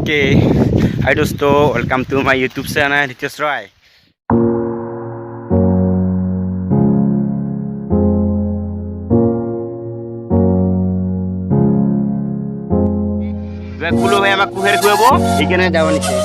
Okay, hi dosto, welcome to my YouTube channel Nitish Roy. Kulo bhai amak kuher kuebo, ikene jawa niche.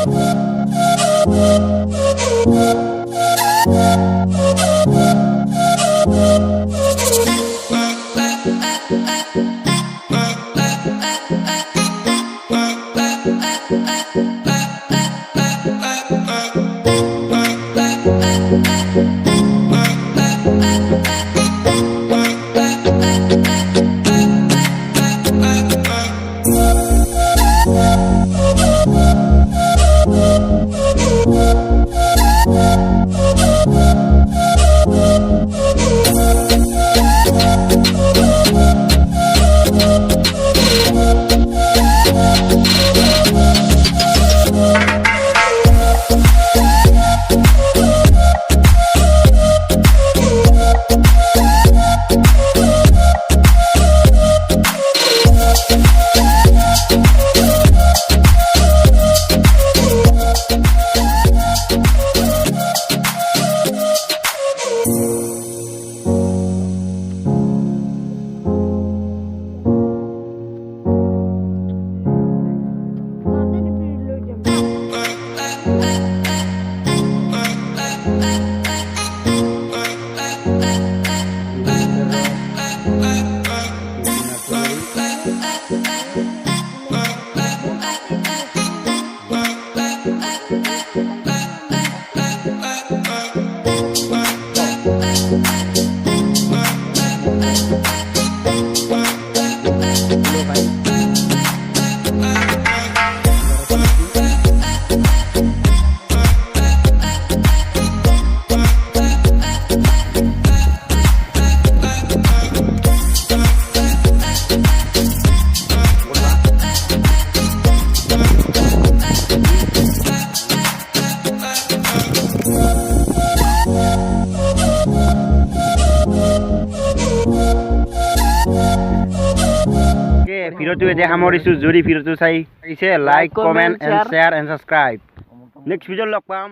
ভিডিওটো এতিয়া সামৰিছো যদি ভিডিওটো চাই লাগিছে like comment and share and subscribe next ভিডিঅ'ত log পাম